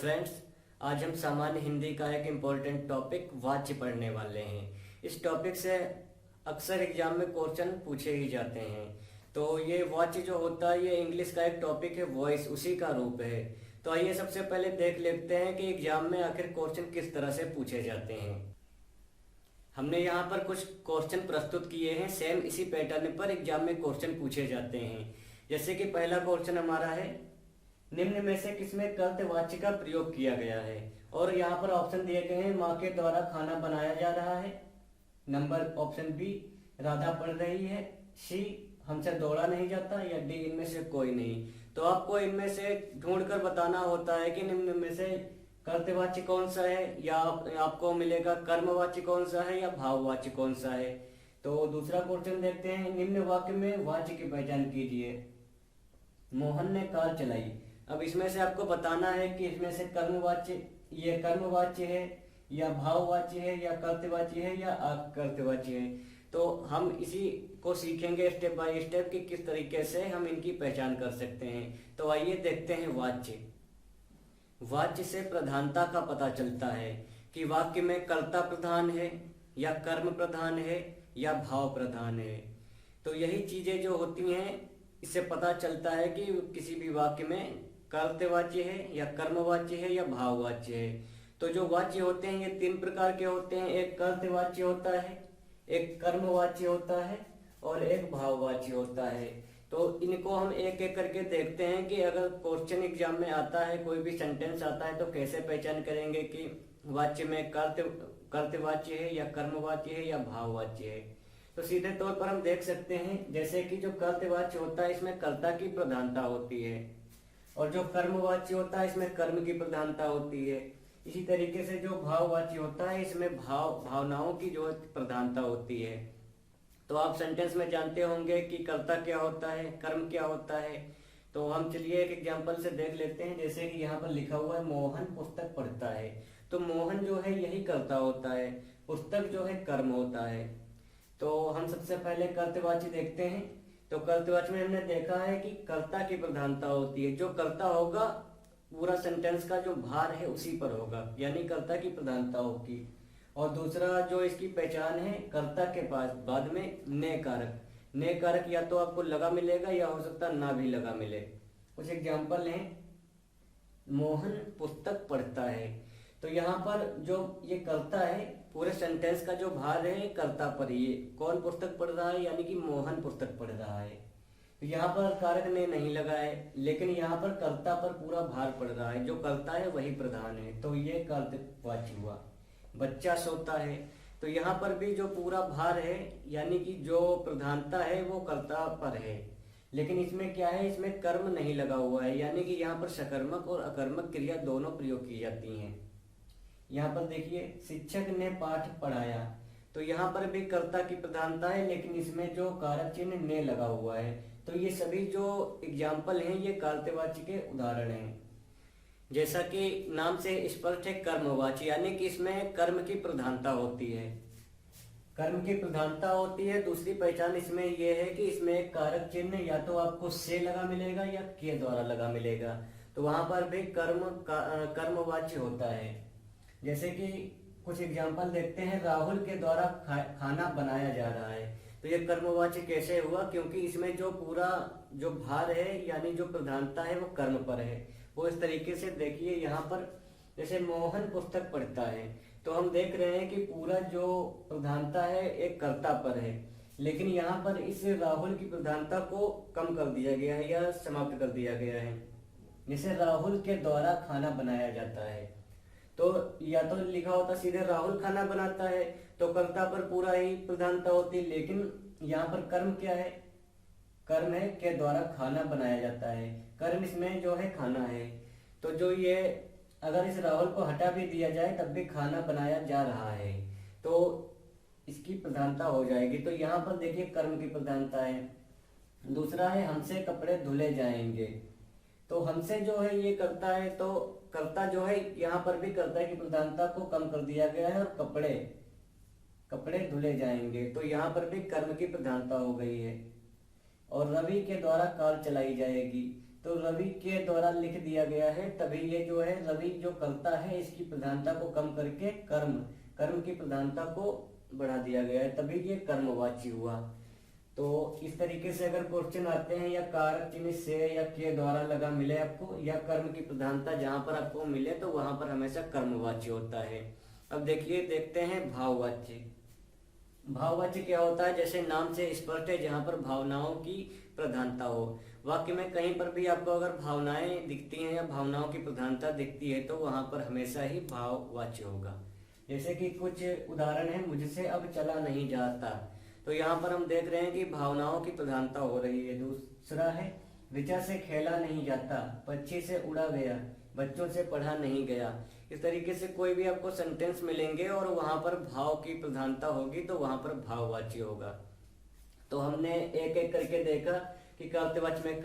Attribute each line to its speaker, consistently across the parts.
Speaker 1: Friends, आज हम सामान्य हिंदी का एक इम्पोर्टेंट टॉपिक वाच्य पढ़ने वाले हैं। इस टॉपिक से अक्सर एग्जाम में क्वेश्चन पूछे ही जाते हैं। तो ये वाच्य जो होता है ये इंग्लिश का एक टॉपिक है, वॉइस उसी का रूप है। तो आइए सबसे पहले देख लेते हैं कि एग्जाम में आखिर क्वेश्चन किस तरह से पूछे जाते हैं। हमने यहाँ पर कुछ क्वेश्चन प्रस्तुत किए हैं, सेम इसी पैटर्न पर एग्जाम में क्वेश्चन पूछे जाते हैं। जैसे कि पहला क्वेश्चन हमारा है, निम्न में से किसमें कर्तवाच्य का प्रयोग किया गया है। और यहाँ पर ऑप्शन दिए गए हैं, माँ के द्वारा खाना बनाया जा रहा है, नंबर ऑप्शन बी राधा पढ़ रही है, सी हमसे दौड़ा नहीं जाता, या डी इनमें से कोई नहीं। तो आपको इनमें से ढूंढकर बताना होता है कि निम्न में से कर्तवाच्य कौन सा है, या आपको मिलेगा कर्मवाच्य कौन सा है या भाववाच्य कौन सा है। तो दूसरा क्वेश्चन देखते हैं, निम्न वाक्य में वाच्य की पहचान कीजिए। मोहन ने कार चलाई। अब इसमें से आपको बताना है कि इसमें से कर्मवाच्य है या भाववाच्य है या कर्तवाच्य है या अकर्तवाच्य है। तो हम इसी को सीखेंगे स्टेप बाय स्टेप कि किस तरीके से हम इनकी पहचान कर सकते हैं। तो आइए देखते हैं वाच्य। वाच्य से प्रधानता का पता चलता है कि वाक्य में कर्ता प्रधान है या कर्म प्रधान है या भाव प्रधान है। तो यही चीजें जो होती हैं इससे पता चलता है कि किसी भी वाक्य में कर्तवाच्य है या कर्मवाच्य है या भाववाच्य है। तो जो वाच्य होते हैं ये तीन प्रकार के होते हैं, एक कर्तवाच्य होता है, एक कर्मवाच्य होता है और एक भाववाच्य होता है। तो इनको हम एक एक करके देखते हैं कि अगर क्वेश्चन एग्जाम में आता है, कोई भी सेंटेंस आता है, तो कैसे पहचान करेंगे कि वाच्य में कर्तवाच्य है या कर्मवाच्य है या भाववाच्य है। तो सीधे तौर पर हम देख सकते हैं, जैसे कि जो कर्तवाच्य होता है इसमें कर्ता की प्रधानता होती है, और जो कर्मवाच्य होता है इसमें कर्म की प्रधानता होती है। इसी तरीके से जो भाववाच्य होता है इसमें भावनाओं की जो प्रधानता होती है। तो आप सेंटेंस में जानते होंगे कि कर्ता क्या होता है, कर्म क्या होता है। तो हम चलिए एक एग्जांपल से देख लेते हैं। जैसे कि यहाँ पर लिखा हुआ है, मोहन पुस्तक पढ़ता है। तो मोहन जो है यही कर्ता होता है, पुस्तक जो है कर्म होता है। तो हम सबसे पहले कर्तवाच्य देखते हैं। तो कर्तवाच्य में हमने देखा है कि कर्ता की प्रधानता होती है। जो कर्ता होगा पूरा सेंटेंस का जो भार है उसी पर होगा, यानी कर्ता की प्रधानता होगी। और दूसरा जो इसकी पहचान है, कर्ता के पास बाद में ने कारक। ने कारक या तो आपको लगा मिलेगा या हो सकता ना भी लगा मिले। कुछ एग्जाम्पल हैं, मोहन पुस्तक पढ़ता है। तो यहाँ पर जो ये कर्ता है, पूरे सेंटेंस का जो भार है कर्ता पर ही है। कौन पुस्तक पढ़ रहा है, यानी कि मोहन पुस्तक पढ़ रहा है। तो यहाँ पर कारक ने नहीं लगा है, लेकिन यहाँ पर कर्ता पर पूरा भार पड़ रहा है, जो कर्ता है वही प्रधान है। तो ये कर्तवाच्य हुआ। बच्चा सोता है। तो यहाँ पर भी जो पूरा भार है, यानी कि जो प्रधानता है वो कर्ता पर है, लेकिन इसमें क्या है, इसमें कर्म नहीं लगा हुआ है, यानी कि यहाँ पर सकर्मक और अकर्मक क्रिया दोनों प्रयोग की जाती हैं। यहाँ पर देखिए, शिक्षक ने पाठ पढ़ाया। तो यहाँ पर भी कर्ता की प्रधानता है, लेकिन इसमें जो कारक चिन्ह ने लगा हुआ है। तो ये सभी जो एग्जाम्पल हैं ये कर्तवाच्य के उदाहरण हैं। जैसा कि नाम से स्पष्ट है, कर्मवाच्य, यानी कि इसमें कर्म की प्रधानता होती है। कर्म की प्रधानता होती है। दूसरी पहचान इसमें यह है कि इसमें एक कारक चिन्ह या तो आपको से लगा मिलेगा या के द्वारा लगा मिलेगा। तो वहां पर भी कर्मवाच्य होता है। जैसे कि कुछ एग्जाम्पल देखते हैं, राहुल के द्वारा खाना बनाया जा रहा है। तो ये कर्मवाच्य कैसे हुआ, क्योंकि इसमें जो पूरा जो भार है यानी जो प्रधानता है वो कर्म पर है। वो इस तरीके से देखिए, यहाँ पर जैसे मोहन पुस्तक पढ़ता है, तो हम देख रहे हैं कि पूरा जो प्रधानता है एक कर्ता पर है, लेकिन यहाँ पर इस राहुल की प्रधानता को कम कर दिया गया है या समाप्त कर दिया गया है। जैसे राहुल के द्वारा खाना बनाया जाता है, तो या तो लिखा होता सीधे राहुल खाना बनाता है, तो कर्ता पर पूरा ही प्रधानता होती है, लेकिन यहाँ पर कर्म क्या है, कर्म है के द्वारा खाना बनाया जाता है। कर्म इसमें जो है खाना है। तो जो ये अगर इस राहुल को हटा भी दिया जाए तब भी खाना बनाया जा रहा है, तो इसकी प्रधानता हो जाएगी। तो यहाँ पर देखिए कर्म की प्रधानता है। दूसरा है, हमसे कपड़े धुले जाएंगे। तो हमसे जो है ये कर्ता है, तो कर्ता जो है यहाँ पर भी कर्ता की प्रधानता को कम कर दिया गया है, और कपड़े धुले जाएंगे, तो यहाँ पर भी कर्म की प्रधानता हो गई है। और रवि के द्वारा कार चलाई जाएगी। तो रवि के द्वारा लिख दिया गया है, तभी ये जो है रवि जो करता है इसकी प्रधानता को कम करके कर्म की प्रधानता को बढ़ा दिया गया है, तभी ये कर्मवाची हुआ। तो इस तरीके से अगर क्वेश्चन आते हैं या कारक चिन्ह से या के द्वारा लगा मिले आपको, या कर्म की प्रधानता जहां पर आपको मिले तो वहां पर हमेशा कर्मवाची होता है। अब देखते हैं भाववाच्य। भाववाच्य क्या होता है? जैसे नाम से स्पष्ट है, जहां पर भावनाओं की प्रधानता हो। वाक्य में कहीं पर भी आपको अगर भावनाएं दिखती हैं या भावनाओं की प्रधानता दिखती है तो वहां पर हमेशा ही भाववाच्य होगा। जैसे कि कुछ उदाहरण है, मुझसे अब चला नहीं जाता, तो यहाँ पर हम देख रहे हैं कि भावनाओं की प्रधानता हो रही है। दूसरा है ऋचा से खेला नहीं जाता, पक्षी से उड़ा गया, बच्चों से पढ़ा नहीं गया। इस तरीके से कोई भी आपको सेंटेंस मिलेंगे और वहां पर भाव की प्रधानता होगी तो वहां पर भाववाची होगा। तो हमने एक एक करके देखा कि कर्तवाच्य में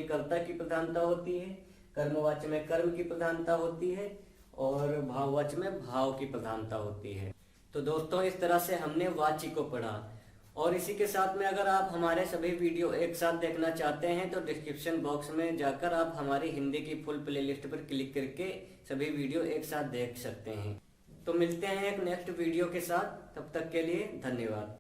Speaker 1: कर्ता की प्रधानता होती है, कर्मवाच्य में कर्म की प्रधानता होती है और भाववाच्य में भाव की प्रधानता होती है। तो दोस्तों इस तरह से हमने वाच्य को पढ़ा। और इसी के साथ में अगर आप हमारे सभी वीडियो एक साथ देखना चाहते हैं तो डिस्क्रिप्शन बॉक्स में जाकर आप हमारी हिंदी की फुल प्लेलिस्ट पर क्लिक करके सभी वीडियो एक साथ देख सकते हैं। तो मिलते हैं एक नेक्स्ट वीडियो के साथ, तब तक के लिए धन्यवाद।